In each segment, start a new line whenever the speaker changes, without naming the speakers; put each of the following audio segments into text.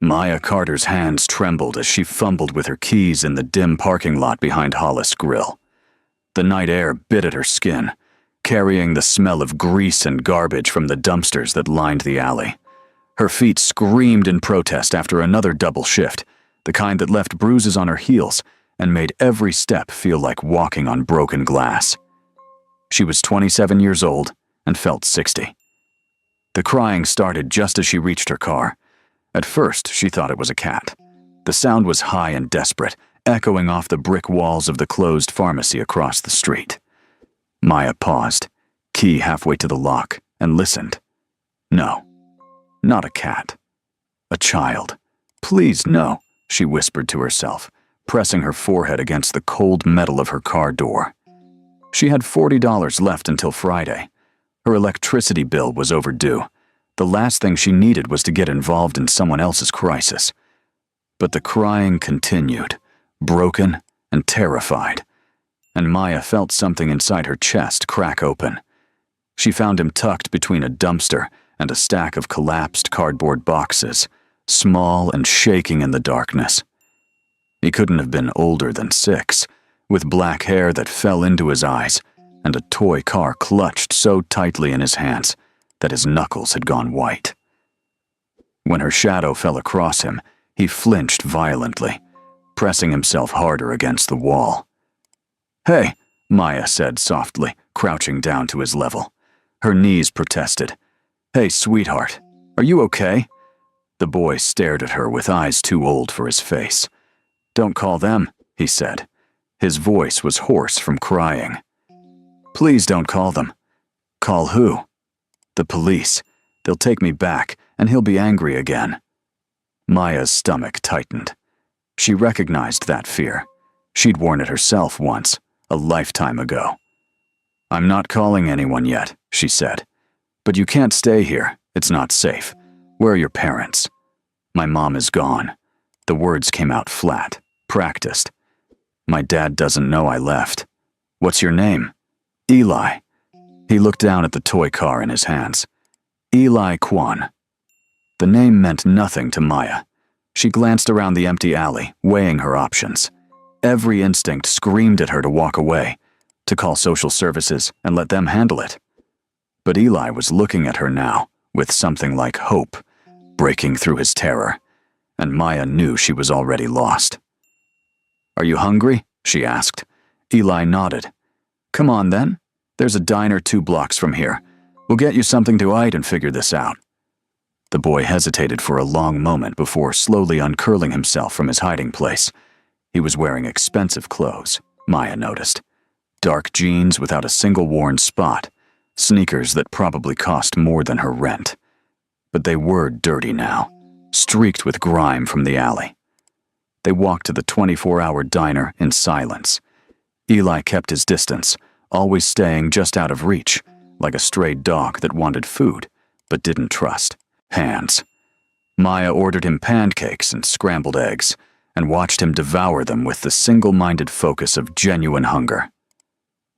Maya Carter's hands trembled as she fumbled with her keys in the dim parking lot behind Hollis Grill. The night air bit at her skin, carrying the smell of grease and garbage from the dumpsters that lined the alley. Her feet screamed in protest after another double shift, the kind that left bruises on her heels and made every step feel like walking on broken glass. She was 27 years old and felt 60. The crying started just as she reached her car. At first, she thought it was a cat. The sound was high and desperate, echoing off the brick walls of the closed pharmacy across the street. Maya paused, key halfway to the lock, and listened. No, not a cat. A child. Please, no, she whispered to herself, pressing her forehead against the cold metal of her car door. She had $40 left until Friday. Her electricity bill was overdue. The last thing she needed was to get involved in someone else's crisis. But the crying continued, broken and terrified, and Maya felt something inside her chest crack open. She found him tucked between a dumpster and a stack of collapsed cardboard boxes, small and shaking in the darkness. He couldn't have been older than 6, with black hair that fell into his eyes and a toy car clutched so tightly in his hands that his knuckles had gone white. When her shadow fell across him, he flinched violently, pressing himself harder against the wall. "Hey," Maya said softly, crouching down to his level. Her knees protested. "Hey, sweetheart, are you okay?" The boy stared at her with eyes too old for his face. "Don't call them," he said. His voice was hoarse from crying. "Please don't call them." "Call who?" "The police. They'll take me back, and he'll be angry again." Maya's stomach tightened. She recognized that fear. She'd worn it herself once, a lifetime ago. "I'm not calling anyone yet," she said. "But you can't stay here. It's not safe. Where are your parents?" "My mom is gone." The words came out flat, practiced. "My dad doesn't know I left." "What's your name?" "Eli." He looked down at the toy car in his hands. "Eli Kwan." The name meant nothing to Maya. She glanced around the empty alley, weighing her options. Every instinct screamed at her to walk away, to call social services and let them handle it. But Eli was looking at her now, with something like hope, breaking through his terror, and Maya knew she was already lost. "Are you hungry?" she asked. Eli nodded. "Come on then. There's a diner 2 blocks from here. We'll get you something to eat and figure this out." The boy hesitated for a long moment before slowly uncurling himself from his hiding place. He was wearing expensive clothes, Maya noticed. Dark jeans without a single worn spot, sneakers that probably cost more than her rent. But they were dirty now, streaked with grime from the alley. They walked to the 24-hour diner in silence. Eli kept his distance, always staying just out of reach, like a stray dog that wanted food, but didn't trust hands. Maya ordered him pancakes and scrambled eggs, and watched him devour them with the single-minded focus of genuine hunger.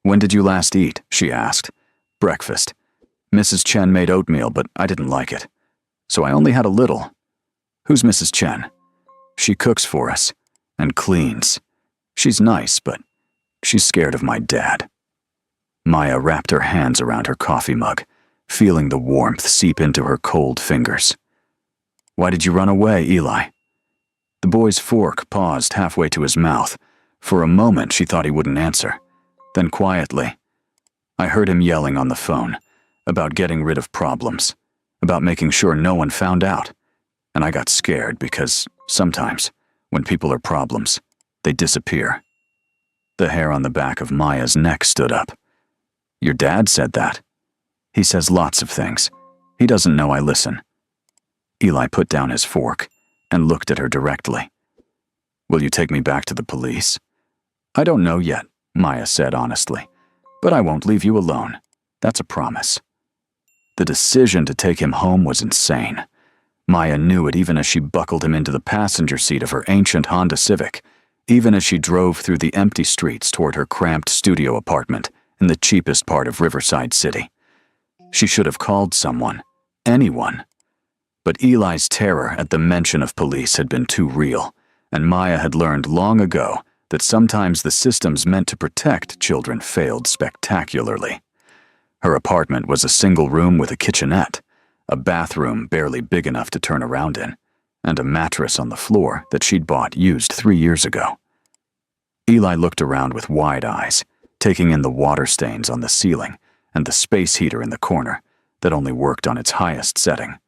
"When did you last eat?" she asked. "Breakfast. Mrs. Chen made oatmeal, but I didn't like it. So I only had a little." "Who's Mrs. Chen?" "She cooks for us, and cleans. She's nice, but she's scared of my dad." Maya wrapped her hands around her coffee mug, feeling the warmth seep into her cold fingers. "Why did you run away, Eli?" The boy's fork paused halfway to his mouth. For a moment she thought he wouldn't answer. Then quietly, "I heard him yelling on the phone, about getting rid of problems, about making sure no one found out. And I got scared because sometimes, when people are problems, they disappear." The hair on the back of Maya's neck stood up. "Your dad said that?" "He says lots of things. He doesn't know I listen." Eli put down his fork and looked at her directly. "Will you take me back to the police?" "I don't know yet," Maya said honestly, "but I won't leave you alone. That's a promise." The decision to take him home was insane. Maya knew it even as she buckled him into the passenger seat of her ancient Honda Civic, even as she drove through the empty streets toward her cramped studio apartment in the cheapest part of Riverside City. She should have called someone, anyone. But Eli's terror at the mention of police had been too real, and Maya had learned long ago that sometimes the systems meant to protect children failed spectacularly. Her apartment was a single room with a kitchenette, a bathroom barely big enough to turn around in, and a mattress on the floor that she'd bought used 3 years ago. Eli looked around with wide eyes, taking in the water stains on the ceiling and the space heater in the corner that only worked on its highest setting.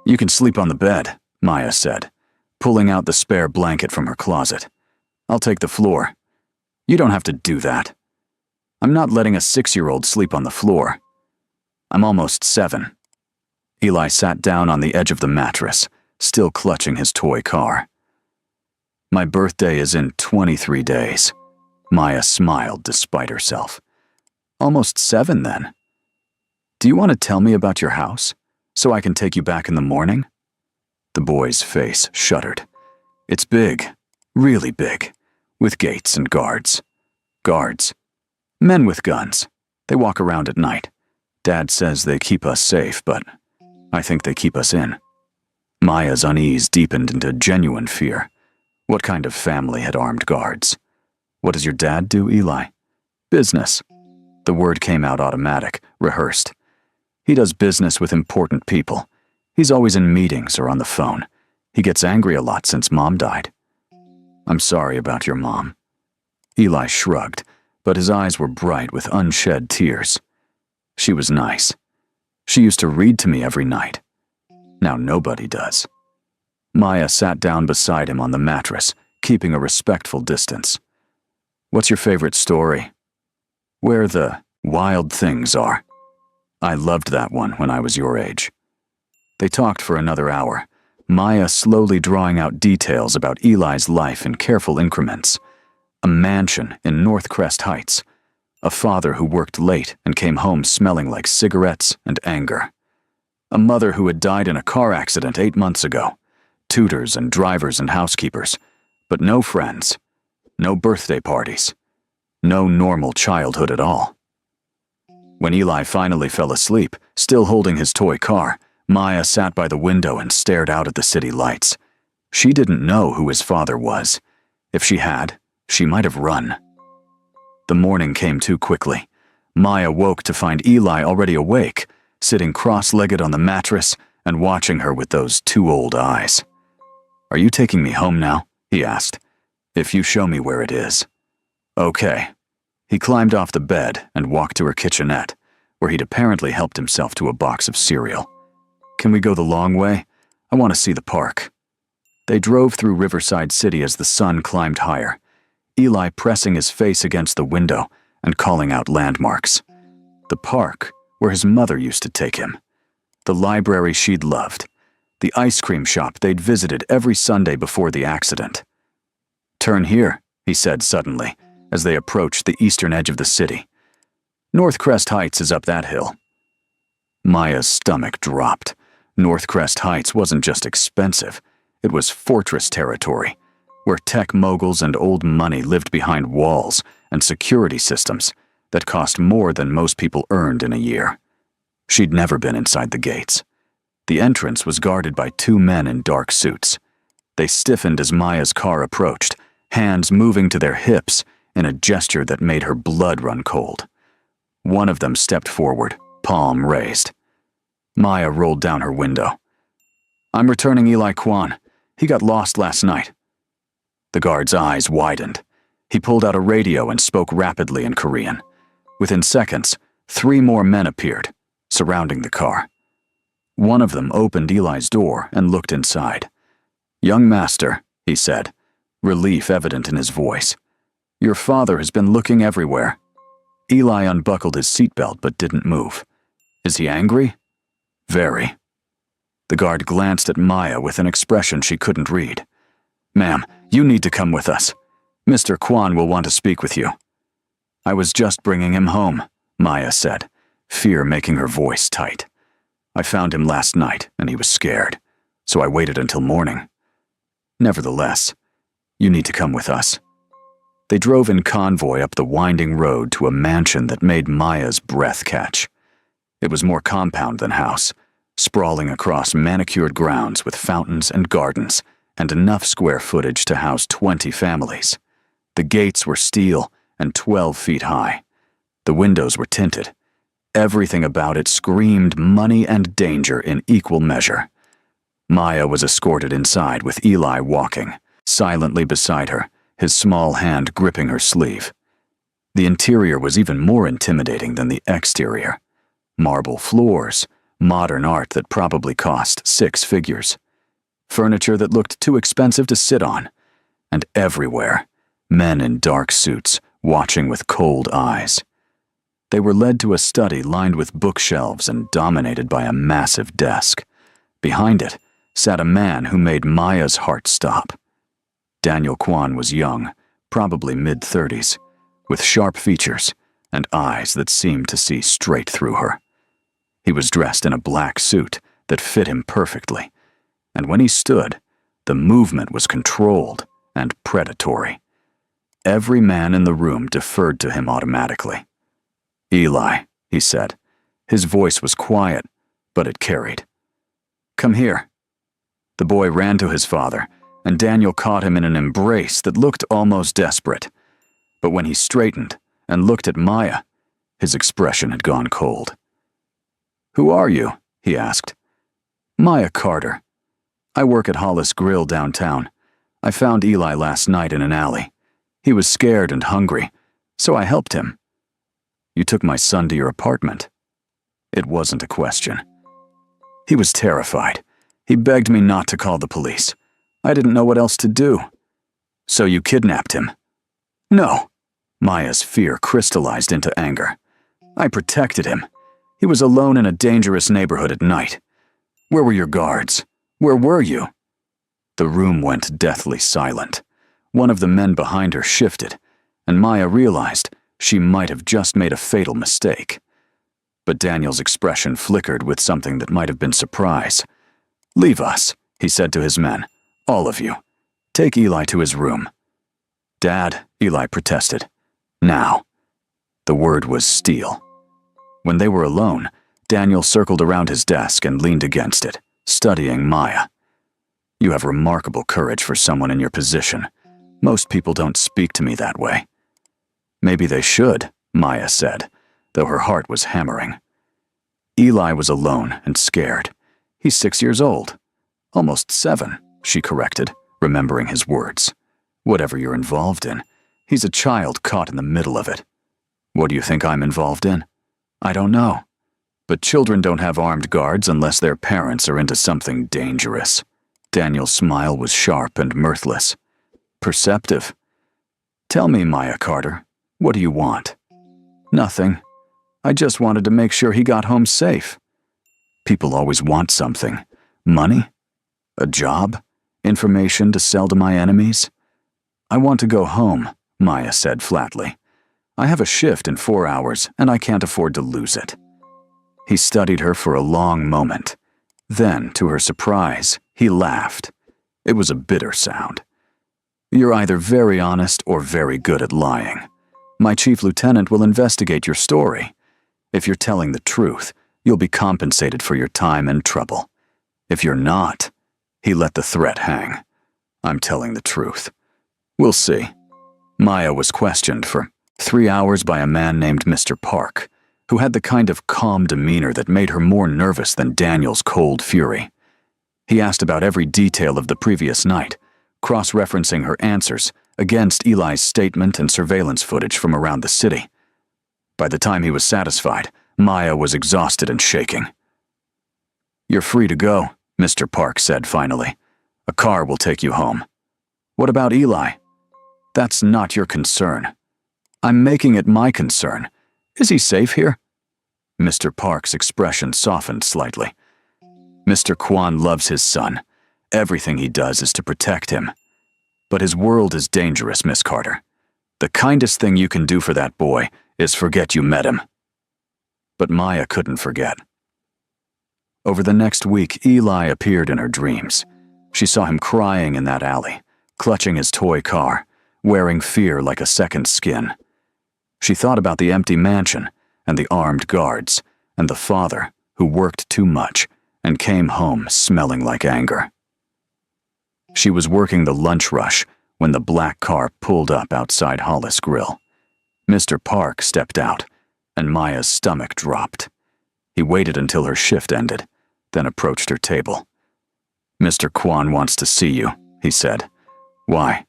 "You can sleep on the bed," Maya said, pulling out the spare blanket from her closet. "I'll take the floor." "You don't have to do that." "I'm not letting a 6-year-old sleep on the floor." "I'm almost 7. Eli sat down on the edge of the mattress, still clutching his toy car. "My birthday is in 23 days. Maya smiled despite herself. "Almost 7 then. Do you want to tell me about your house, so I can take you back in the morning?" The boy's face shuddered. "It's big, really big, with gates and guards." "Guards? Men with guns. They walk around at night. Dad says they keep us safe, but I think they keep us in." Maya's unease deepened into genuine fear. What kind of family had armed guards? "What does your dad do, Eli?" "Business." The word came out automatic, rehearsed. "He does business with important people. He's always in meetings or on the phone. He gets angry a lot since Mom died." "I'm sorry about your mom." Eli shrugged, but his eyes were bright with unshed tears. "She was nice. She used to read to me every night. Now nobody does." Maya sat down beside him on the mattress, keeping a respectful distance. "What's your favorite story?" "Where the wild things are." "I loved that one when I was your age." They talked for another hour, Maya slowly drawing out details about Eli's life in careful increments. A mansion in North Crest Heights. A father who worked late and came home smelling like cigarettes and anger. A mother who had died in a car accident 8 months ago. Tutors and drivers and housekeepers. But no friends. No birthday parties. No normal childhood at all. When Eli finally fell asleep, still holding his toy car, Maya sat by the window and stared out at the city lights. She didn't know who his father was. If she had, she might have run. The morning came too quickly. Maya woke to find Eli already awake, sitting cross-legged on the mattress and watching her with those 2 old eyes. "Are you taking me home now?" he asked. "If you show me where it is." "Okay." He climbed off the bed and walked to her kitchenette, where he'd apparently helped himself to a box of cereal. "Can we go the long way? I want to see the park." They drove through Riverside City as the sun climbed higher, Eli pressing his face against the window and calling out landmarks. The park, where his mother used to take him. The library she'd loved. The ice cream shop they'd visited every Sunday before the accident. "Turn here," he said suddenly, as they approached the eastern edge of the city. "North Crest Heights is up that hill." Maya's stomach dropped. North Crest Heights wasn't just expensive, it was fortress territory, where tech moguls and old money lived behind walls and security systems that cost more than most people earned in a year. She'd never been inside the gates. The entrance was guarded by 2 men in dark suits. They stiffened as Maya's car approached, hands moving to their hips in a gesture that made her blood run cold. One of them stepped forward, palm raised. Maya rolled down her window. "I'm returning Eli Kwan. He got lost last night." The guard's eyes widened. He pulled out a radio and spoke rapidly in Korean. Within seconds, 3 more men appeared, surrounding the car. One of them opened Eli's door and looked inside. "Young master," he said, relief evident in his voice. "Your father has been looking everywhere." Eli unbuckled his seatbelt but didn't move. "Is he angry?" "Very." The guard glanced at Maya with an expression she couldn't read. "Ma'am, you need to come with us. Mr. Kwan will want to speak with you." "I was just bringing him home," Maya said, fear making her voice tight. "I found him last night and he was scared, so I waited until morning. Nevertheless, you need to come with us." They drove in convoy up the winding road to a mansion that made Maya's breath catch. It was more compound than house, sprawling across manicured grounds with fountains and gardens, and enough square footage to house 20 families. The gates were steel and 12 feet high. The windows were tinted. Everything about it screamed money and danger in equal measure. Maya was escorted inside with Eli walking, silently beside her, his small hand gripping her sleeve. The interior was even more intimidating than the exterior. Marble floors, modern art that probably cost 6 figures. Furniture that looked too expensive to sit on. And everywhere, men in dark suits, watching with cold eyes. They were led to a study lined with bookshelves and dominated by a massive desk. Behind it sat a man who made Maya's heart stop. Daniel Kwan was young, probably mid-30s, with sharp features and eyes that seemed to see straight through her. He was dressed in a black suit that fit him perfectly, and when he stood, the movement was controlled and predatory. Every man in the room deferred to him automatically. "Eli," he said. His voice was quiet, but it carried. "Come here." The boy ran to his father, and Daniel caught him in an embrace that looked almost desperate. But when he straightened and looked at Maya, his expression had gone cold. "Who are you?" he asked. "Maya Carter. I work at Hollis Grill downtown. I found Eli last night in an alley. He was scared and hungry, so I helped him." "You took my son to your apartment." It wasn't a question. He was terrified. He begged me not to call the police. I didn't know what else to do. "So you kidnapped him?" "No." Maya's fear crystallized into anger. "I protected him. He was alone in a dangerous neighborhood at night. Where were your guards? Where were you?" The room went deathly silent. One of the men behind her shifted, and Maya realized she might have just made a fatal mistake. But Daniel's expression flickered with something that might have been surprise. "Leave us," he said to his men. "All of you. Take Eli to his room." "Dad," Eli protested. "Now." The word was steel. When they were alone, Daniel circled around his desk and leaned against it, studying Maya. "You have remarkable courage for someone in your position. Most people don't speak to me that way." "Maybe they should," Maya said, though her heart was hammering. Eli was alone and scared. "He's 6 years old. Almost 7, she corrected, remembering his words. "Whatever you're involved in, he's a child caught in the middle of it." "What do you think I'm involved in?" "I don't know. But children don't have armed guards unless their parents are into something dangerous." Daniel's smile was sharp and mirthless. "Perceptive. Tell me, Maya Carter, what do you want?" "Nothing. I just wanted to make sure he got home safe." "People always want something. Money? A job? Information to sell to my enemies?" "I want to go home," Maya said flatly. "I have a shift in 4 hours, and I can't afford to lose it." He studied her for a long moment. Then, to her surprise, he laughed. It was a bitter sound. "You're either very honest or very good at lying. My chief lieutenant will investigate your story. If you're telling the truth, you'll be compensated for your time and trouble. If you're not," he let the threat hang. "I'm telling the truth. We'll see." Maya was questioned for 3 hours by a man named Mr. Park, who had the kind of calm demeanor that made her more nervous than Daniel's cold fury. He asked about every detail of the previous night, cross-referencing her answers against Eli's statement and surveillance footage from around the city. By the time he was satisfied, Maya was exhausted and shaking. "You're free to go," Mr. Park said finally. "A car will take you home." "What about Eli?" "That's not your concern." "I'm making it my concern. Is he safe here?" Mr. Park's expression softened slightly. "Mr. Kwan loves his son. Everything he does is to protect him. But his world is dangerous, Miss Carter. The kindest thing you can do for that boy is forget you met him." But Maya couldn't forget. Over the next week, Eli appeared in her dreams. She saw him crying in that alley, clutching his toy car, wearing fear like a second skin. She thought about the empty mansion and the armed guards and the father who worked too much and came home smelling like anger. She was working the lunch rush when the black car pulled up outside Hollis Grill. Mr. Park stepped out, and Maya's stomach dropped. He waited until her shift ended, then approached her table. "Mr. Kwan wants to see you," he said. "Why?"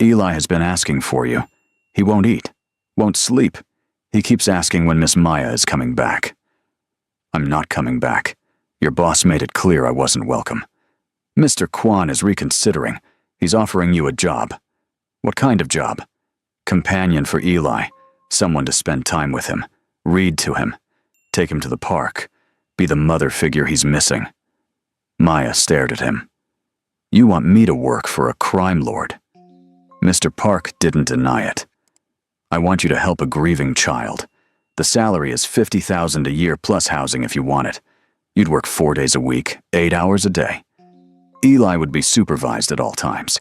"Eli has been asking for you. He won't eat, won't sleep. He keeps asking when Miss Maya is coming back." "I'm not coming back. Your boss made it clear I wasn't welcome. Mr. Kwan is reconsidering. He's offering you a job." "What kind of job?" "Companion for Eli, someone to spend time with him, read to him, take him to the park, be the mother figure he's missing." Maya stared at him. "You want me to work for a crime lord?" Mr. Park didn't deny it. "I want you to help a grieving child. The salary is $50,000 a year plus housing if you want it. You'd work 4 days a week, 8 hours a day. Eli would be supervised at all times,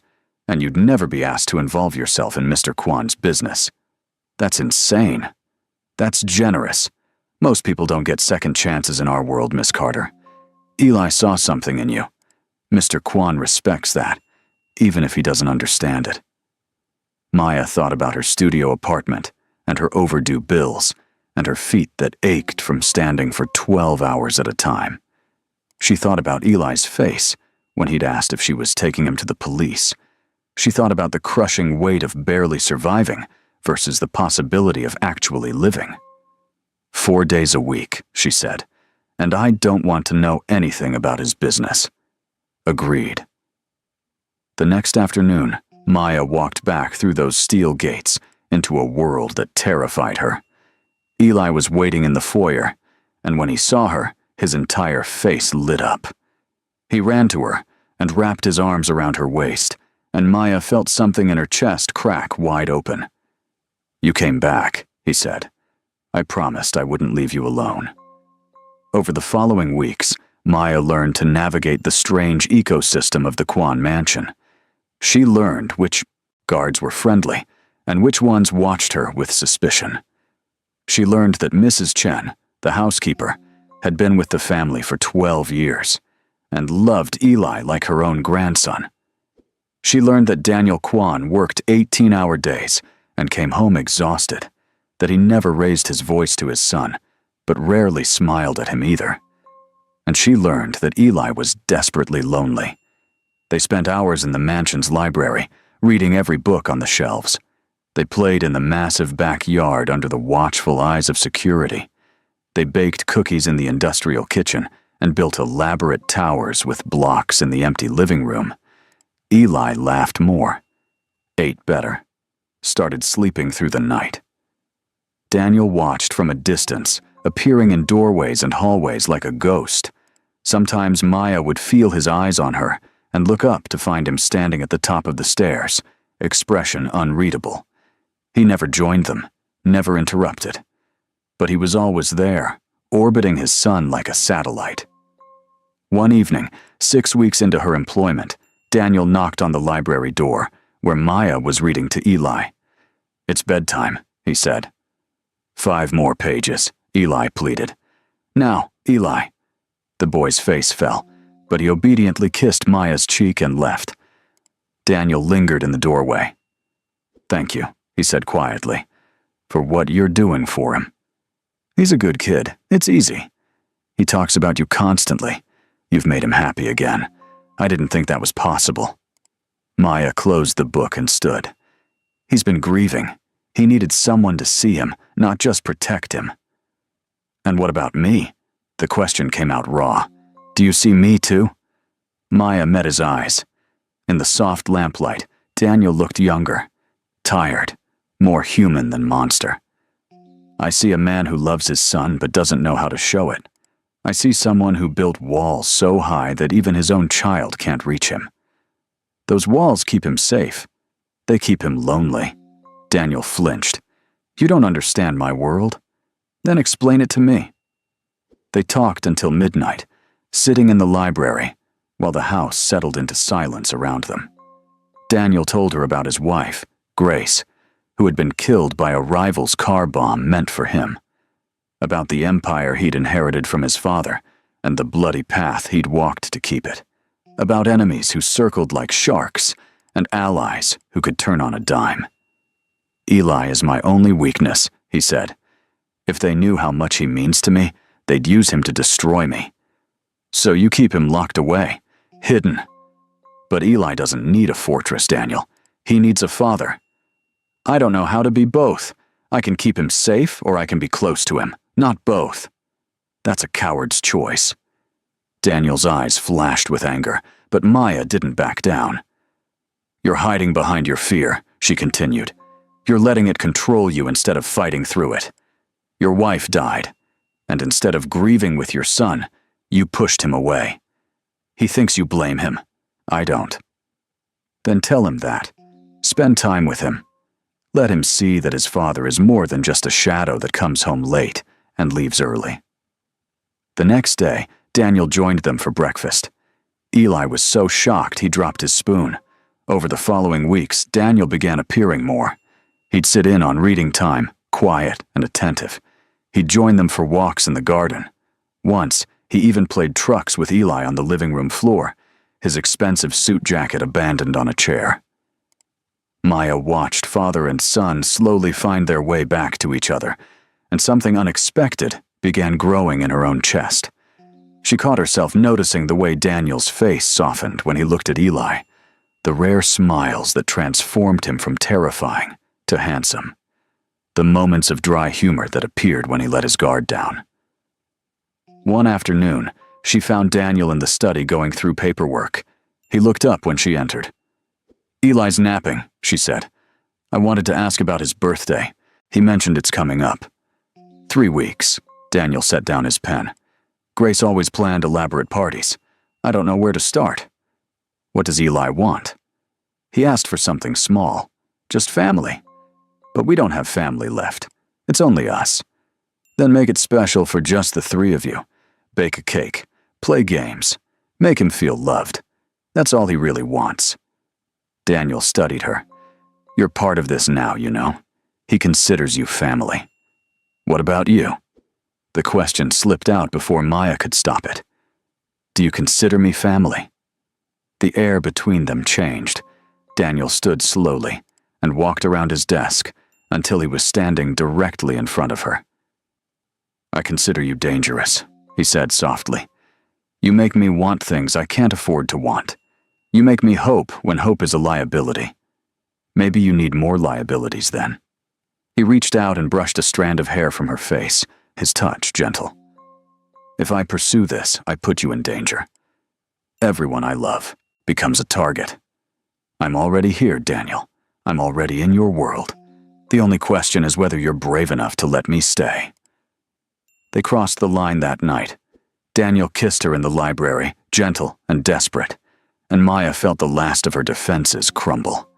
and you'd never be asked to involve yourself in Mr. Kwan's business." "That's insane." "That's generous. Most people don't get second chances in our world, Miss Carter. Eli saw something in you. Mr. Kwan respects that, even if he doesn't understand it." Maya thought about her studio apartment and her overdue bills and her feet that ached from standing for 12 hours at a time. She thought about Eli's face when he'd asked if she was taking him to the police. She thought about the crushing weight of barely surviving versus the possibility of actually living. 4 days a week, she said, and I don't want to know anything about his business. Agreed. The next afternoon, Maya walked back through those steel gates into a world that terrified her. Eli was waiting in the foyer, and when he saw her, his entire face lit up. He ran to her and wrapped his arms around her waist, and Maya felt something in her chest crack wide open. "You came back," he said. "I promised I wouldn't leave you alone." Over the following weeks, Maya learned to navigate the strange ecosystem of the Kwan mansion. She learned which guards were friendly and which ones watched her with suspicion. She learned that Mrs. Chen, the housekeeper, had been with the family for 12 years and loved Eli like her own grandson. She learned that Daniel Kwan worked 18-hour days and came home exhausted, that he never raised his voice to his son, but rarely smiled at him either. And she learned that Eli was desperately lonely. They spent hours in the mansion's library, reading every book on the shelves. They played in the massive backyard under the watchful eyes of security. They baked cookies in the industrial kitchen and built elaborate towers with blocks in the empty living room. Eli laughed more, ate better, started sleeping through the night. Daniel watched from a distance, appearing in doorways and hallways like a ghost. Sometimes Maya would feel his eyes on her and look up to find him standing at the top of the stairs, expression unreadable. He never joined them, never interrupted. But he was always there, orbiting his son like a satellite. One evening, 6 weeks into her employment, Daniel knocked on the library door, where Maya was reading to Eli. "It's bedtime," he said. 5 more pages, Eli pleaded. "Now, Eli." The boy's face fell, but he obediently kissed Maya's cheek and left. Daniel lingered in the doorway. "Thank you," he said quietly, "for what you're doing for him. He's a good kid. It's easy. He talks about you constantly. You've made him happy again. I didn't think that was possible." Maya closed the book and stood. He's been grieving. He needed someone to see him, not just protect him. "And what about me?" The question came out raw. "Do you see me too?" Maya met his eyes. In the soft lamplight, Daniel looked younger, tired, more human than monster. "I see a man who loves his son but doesn't know how to show it. I see someone who built walls so high that even his own child can't reach him. Those walls keep him safe. They keep him lonely." Daniel flinched. "You don't understand my world. Then explain it to me." They talked until midnight, sitting in the library, while the house settled into silence around them. Daniel told her about his wife, Grace, who had been killed by a rival's car bomb meant for him. About the empire he'd inherited from his father, and the bloody path he'd walked to keep it. About enemies who circled like sharks, and allies who could turn on a dime. "Eli is my only weakness," he said. "If they knew how much he means to me, they'd use him to destroy me. So you keep him locked away, hidden. But Eli doesn't need a fortress, Daniel. He needs a father. I don't know how to be both. I can keep him safe, or I can be close to him. Not both. That's a coward's choice." Daniel's eyes flashed with anger, but Maya didn't back down. "You're hiding behind your fear," she continued. "You're letting it control you instead of fighting through it. Your wife died, and instead of grieving with your son, you pushed him away. He thinks you blame him. I don't. Then tell him that. Spend time with him. Let him see that his father is more than just a shadow that comes home late and leaves early." The next day, Daniel joined them for breakfast. Eli was so shocked he dropped his spoon. Over the following weeks, Daniel began appearing more. He'd sit in on reading time, quiet and attentive. He'd join them for walks in the garden. Once, he even played trucks with Eli on the living room floor, his expensive suit jacket abandoned on a chair. Maya watched father and son slowly find their way back to each other, and something unexpected began growing in her own chest. She caught herself noticing the way Daniel's face softened when he looked at Eli, the rare smiles that transformed him from terrifying to handsome, the moments of dry humor that appeared when he let his guard down. One afternoon, she found Daniel in the study going through paperwork. He looked up when she entered. "Eli's napping," she said. "I wanted to ask about his birthday. He mentioned it's coming up." 3 weeks. Daniel set down his pen. "Grace always planned elaborate parties. I don't know where to start." "What does Eli want?" "He asked for something small. Just family. But we don't have family left. It's only us." "Then make it special for just the 3 of you. Bake a cake. Play games. Make him feel loved. That's all he really wants." Daniel studied her. "You're part of this now, you know. He considers you family. What about you?" The question slipped out before Maya could stop it. "Do you consider me family?" The air between them changed. Daniel stood slowly and walked around his desk until he was standing directly in front of her. "I consider you dangerous," he said softly. "You make me want things I can't afford to want. You make me hope when hope is a liability. Maybe you need more liabilities then." He reached out and brushed a strand of hair from her face, his touch gentle. "If I pursue this, I put you in danger. Everyone I love becomes a target. I'm already here, Daniel. I'm already in your world. The only question is whether you're brave enough to let me stay." They crossed the line that night. Daniel kissed her in the library, gentle and desperate, and Maya felt the last of her defenses crumble.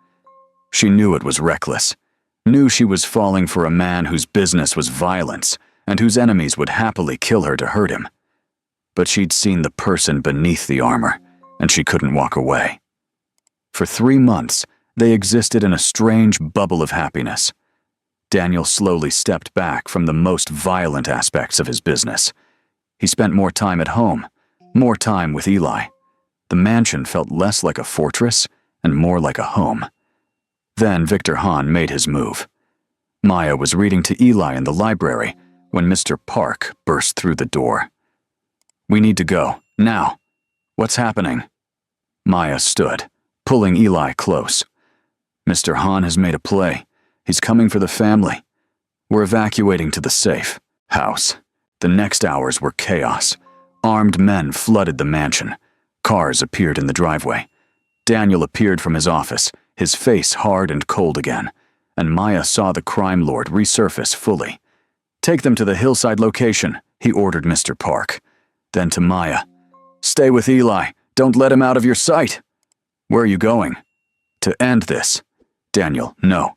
She knew it was reckless, knew she was falling for a man whose business was violence and whose enemies would happily kill her to hurt him. But she'd seen the person beneath the armor, and she couldn't walk away. For 3 months, they existed in a strange bubble of happiness. Daniel slowly stepped back from the most violent aspects of his business. He spent more time at home, more time with Eli. The mansion felt less like a fortress and more like a home. Then Victor Hahn made his move. Maya was reading to Eli in the library when Mr. Park burst through the door. "We need to go, now. What's happening?" Maya stood, pulling Eli close. "Mr. Hahn has made a play. He's coming for the family. We're evacuating to the safe house." The next hours were chaos. Armed men flooded the mansion. Cars appeared in the driveway. Daniel appeared from his office, his face hard and cold again, and Maya saw the crime lord resurface fully. "Take them to the hillside location," he ordered Mr. Park. Then to Maya, "Stay with Eli. Don't let him out of your sight." "Where are you going?" "To end this." "Daniel, no.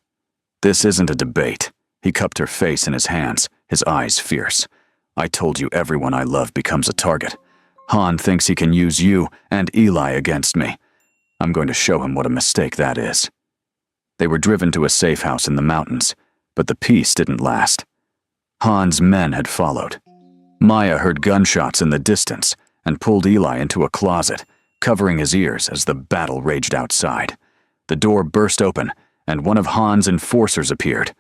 This isn't a debate." He cupped her face in his hands, his eyes fierce. "I told you everyone I love becomes a target. Hahn thinks he can use you and Eli against me. I'm going to show him what a mistake that is." They were driven to a safe house in the mountains, but the peace didn't last. Hahn's men had followed. Maya heard gunshots in the distance and pulled Eli into a closet, covering his ears as the battle raged outside. The door burst open, and one of Han's enforcers appeared,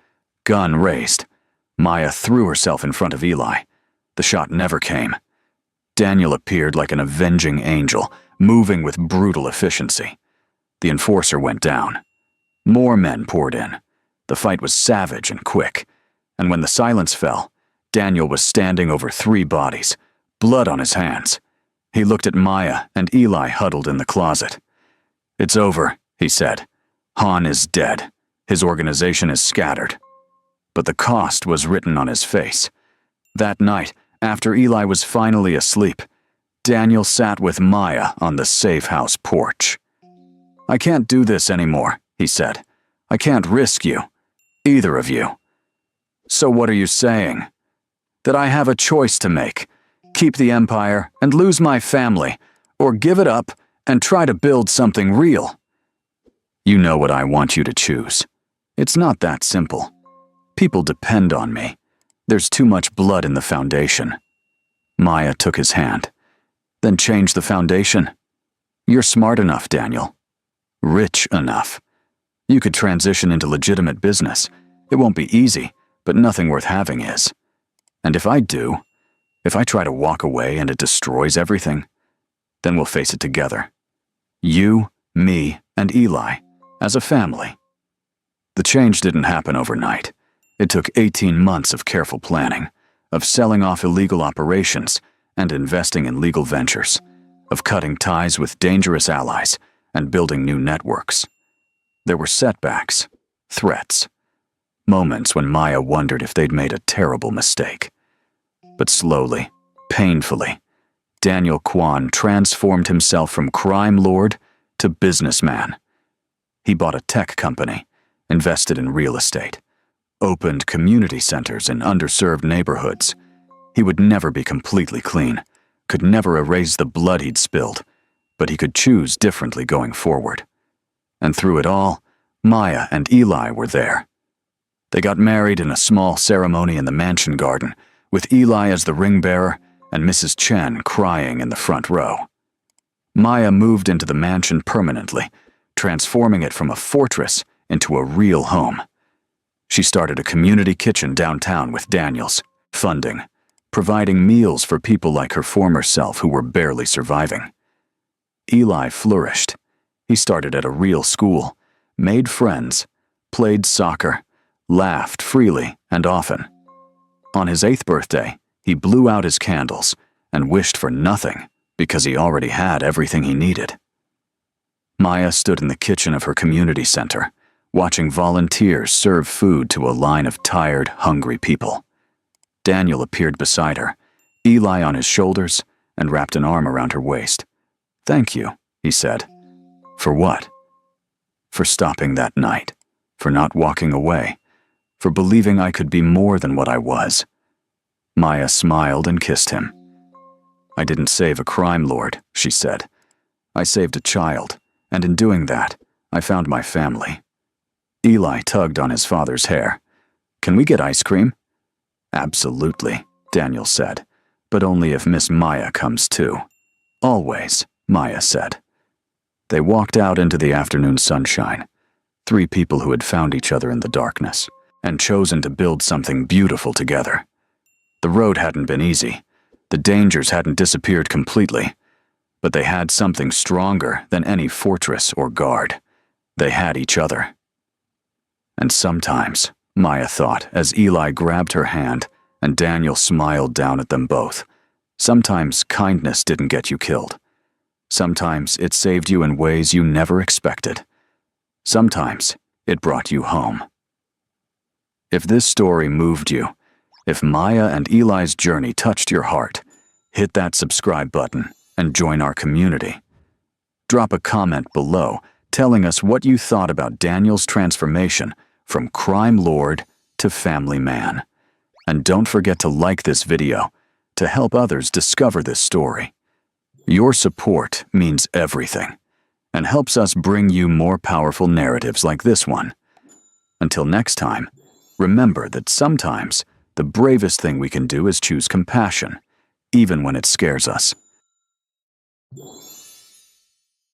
gun raised. Maya threw herself in front of Eli. The shot never came. Daniel appeared like an avenging angel, moving with brutal efficiency. The enforcer went down. More men poured in. The fight was savage and quick, and when the silence fell, Daniel was standing over 3 bodies, blood on his hands. He looked at Maya and Eli huddled in the closet. "It's over," he said. "Han is dead. His organization is scattered." But the cost was written on his face. That night, after Eli was finally asleep, Daniel sat with Maya on the safe house porch. "I can't do this anymore," he said. "I can't risk you. Either of you." "So what are you saying?" "That I have a choice to make. Keep the empire and lose my family, or give it up and try to build something real." "You know what I want you to choose. It's not that simple. People depend on me. There's too much blood in the Foundation." Maya took his hand. "Then change the Foundation. You're smart enough, Daniel. Rich enough. You could transition into legitimate business. It won't be easy, but nothing worth having is. And if I do, if I try to walk away and it destroys everything, then we'll face it together. You, me, and Eli, as a family." The change didn't happen overnight. It took 18 months of careful planning, of selling off illegal operations and investing in legal ventures, of cutting ties with dangerous allies and building new networks. There were setbacks, threats, moments when Maya wondered if they'd made a terrible mistake. But slowly, painfully, Daniel Kwan transformed himself from crime lord to businessman. He bought a tech company, invested in real estate, opened community centers in underserved neighborhoods. He would never be completely clean, could never erase the blood he'd spilled, but he could choose differently going forward. And through it all, Maya and Eli were there. They got married in a small ceremony in the mansion garden, with Eli as the ring bearer and Mrs. Chen crying in the front row. Maya moved into the mansion permanently, transforming it from a fortress into a real home. She started a community kitchen downtown with Daniel's funding, providing meals for people like her former self who were barely surviving. Eli flourished. He started at a real school, made friends, played soccer, laughed freely and often. On his 8th birthday, he blew out his candles and wished for nothing because he already had everything he needed. Maya stood in the kitchen of her community center, watching volunteers serve food to a line of tired, hungry people. Daniel appeared beside her, Eli on his shoulders, and wrapped an arm around her waist. "Thank you," he said. "For what?" "For stopping that night, for not walking away, for believing I could be more than what I was." Maya smiled and kissed him. "I didn't save a crime lord," she said. "I saved a child, and in doing that, I found my family." Eli tugged on his father's hair. "Can we get ice cream?" "Absolutely," Daniel said, "but only if Miss Maya comes too." "Always," Maya said. They walked out into the afternoon sunshine, 3 people who had found each other in the darkness and chosen to build something beautiful together. The road hadn't been easy. The dangers hadn't disappeared completely, but they had something stronger than any fortress or guard. They had each other. And sometimes, Maya thought as Eli grabbed her hand and Daniel smiled down at them both, sometimes kindness didn't get you killed. Sometimes it saved you in ways you never expected. Sometimes it brought you home. If this story moved you, if Maya and Eli's journey touched your heart, hit that subscribe button and join our community. Drop a comment below telling us what you thought about Daniel's transformation from crime lord to family man. And don't forget to like this video to help others discover this story. Your support means everything and helps us bring you more powerful narratives like this one. Until next time, remember that sometimes the bravest thing we can do is choose compassion even when it scares us.